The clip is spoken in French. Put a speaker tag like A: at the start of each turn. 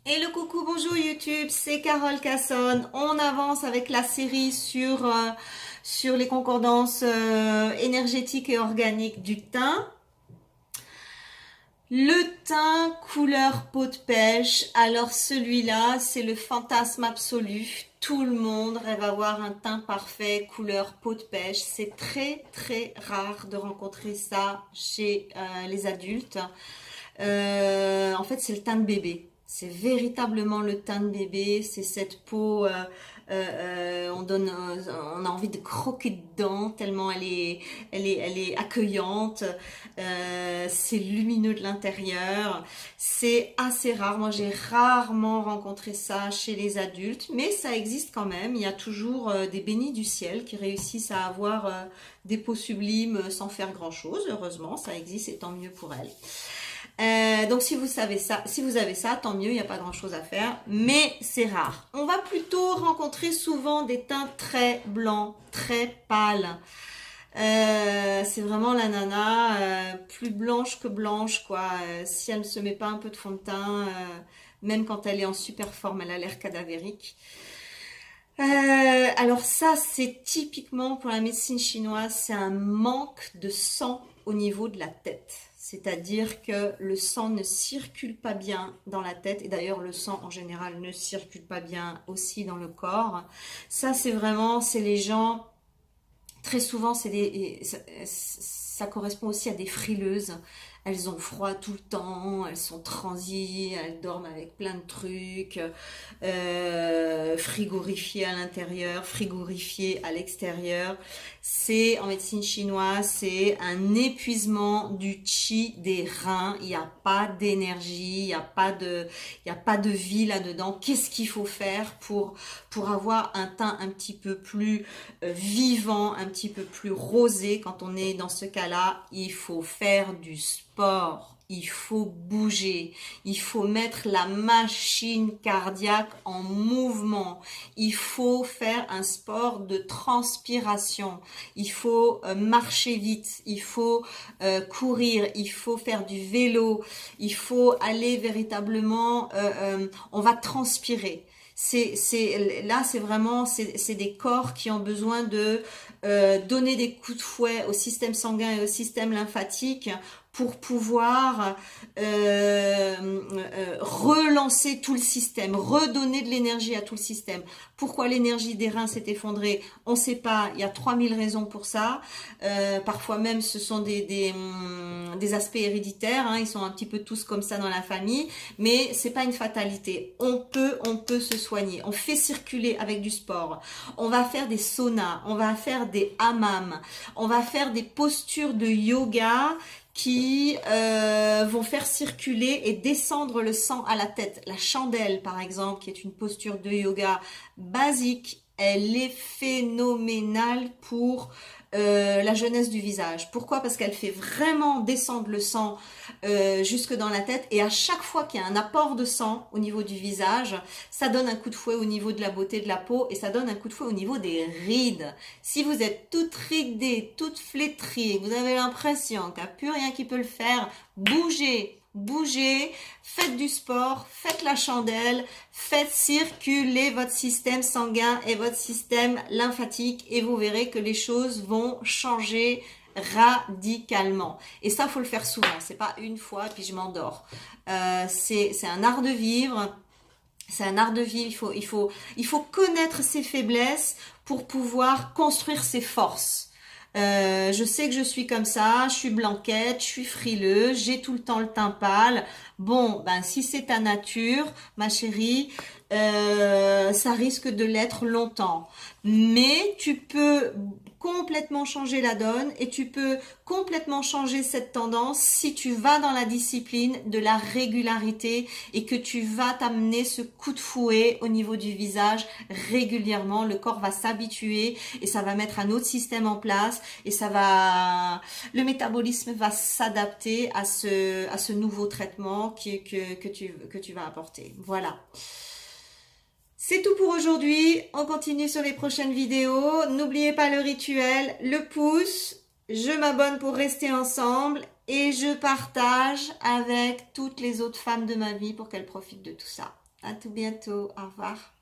A: Hello, coucou, bonjour YouTube, c'est Carole Cassonne. On avance avec la série sur les concordances énergétiques et organiques du thym. Le thym couleur peau de pêche, alors celui-là, c'est le fantasme absolu. Tout le monde rêve avoir un teint parfait couleur peau de pêche. C'est très très rare de rencontrer ça chez les adultes. En fait, c'est le teint de bébé. C'est véritablement le teint de bébé. C'est cette peau. On a envie de croquer dedans tellement elle est accueillante. C'est lumineux de l'intérieur. C'est assez rare. Moi, j'ai rarement rencontré ça chez les adultes, mais ça existe quand même. Il y a toujours des bénis du ciel qui réussissent à avoir des peaux sublimes sans faire grand-chose. Heureusement, ça existe et tant mieux pour elles. Donc si vous savez ça, si vous avez ça, tant mieux, il n'y a pas grand chose à faire, mais c'est rare. On va plutôt rencontrer souvent des teints très blancs, très pâles. C'est vraiment la nana plus blanche que blanche, quoi. Si elle ne se met pas un peu de fond de teint, même quand elle est en super forme, elle a l'air cadavérique. Alors ça, c'est typiquement pour la médecine chinoise, c'est un manque de sang au niveau de la tête. C'est-à-dire que le sang ne circule pas bien dans la tête, et d'ailleurs le sang en général ne circule pas bien aussi dans le corps. Ça, c'est vraiment, c'est les gens, très souvent, ça correspond aussi à des frileuses. Elles ont froid tout le temps, elles sont transies, elles dorment avec plein de trucs, frigorifiées à l'intérieur, frigorifiées à l'extérieur. C'est, en médecine chinoise, c'est un épuisement du qi des reins. Il n'y a pas d'énergie, il y a pas de vie là-dedans. Qu'est-ce qu'il faut faire pour avoir un teint un petit peu plus vivant, un petit peu plus rosé? Quand on est dans ce cas-là, il faut faire du sport, il faut bouger, il faut mettre la machine cardiaque en mouvement, il faut faire un sport de transpiration, il faut marcher vite, il faut courir, il faut faire du vélo, il faut aller véritablement, on va transpirer. Là, c'est vraiment, c'est des corps qui ont besoin de donner des coups de fouet au système sanguin et au système lymphatique pour pouvoir relancer tout le système, redonner de l'énergie à tout le système. Pourquoi l'énergie des reins s'est effondrée? On ne sait pas, il y a 3000 raisons pour ça. Parfois même ce sont des aspects héréditaires, hein, ils sont un petit peu tous comme ça dans la famille, mais c'est pas une fatalité. On peut se soigner. On fait circuler avec du sport. On va faire des saunas, on va faire des hammams, on va faire des postures de yoga qui vont faire circuler et descendre le sang à la tête. La chandelle, par exemple, qui est une posture de yoga basique, elle est phénoménale pour la jeunesse du visage. Pourquoi? Parce qu'elle fait vraiment descendre le sang jusque dans la tête, et à chaque fois qu'il y a un apport de sang au niveau du visage, ça donne un coup de fouet au niveau de la beauté de la peau, et ça donne un coup de fouet au niveau des rides. Si vous êtes toute ridée, toute flétrie, vous avez l'impression qu'il n'y a plus rien qui peut le faire, bougez, bougez, faites du sport, faites la chandelle, faites circuler votre système sanguin et votre système lymphatique, et vous verrez que les choses vont changer radicalement. Et ça, faut le faire souvent. C'est pas une fois puis je m'endors. C'est un art de vivre. C'est un art de vivre. Il faut connaître ses faiblesses pour pouvoir construire ses forces. Je sais que je suis comme ça, je suis blanquette, je suis frileuse, j'ai tout le temps le teint pâle. Bon, ben si c'est ta nature, ma chérie, ça risque de l'être longtemps. Mais tu peux complètement changer la donne, et tu peux complètement changer cette tendance si tu vas dans la discipline de la régularité, et que tu vas t'amener ce coup de fouet au niveau du visage régulièrement. Le corps va s'habituer et ça va mettre un autre système en place, et le métabolisme va s'adapter à ce nouveau traitement que tu vas apporter. Voilà. C'est tout pour aujourd'hui. On continue sur les prochaines vidéos. N'oubliez pas le rituel, le pouce. Je m'abonne pour rester ensemble, et je partage avec toutes les autres femmes de ma vie pour qu'elles profitent de tout ça. À tout bientôt. Au revoir.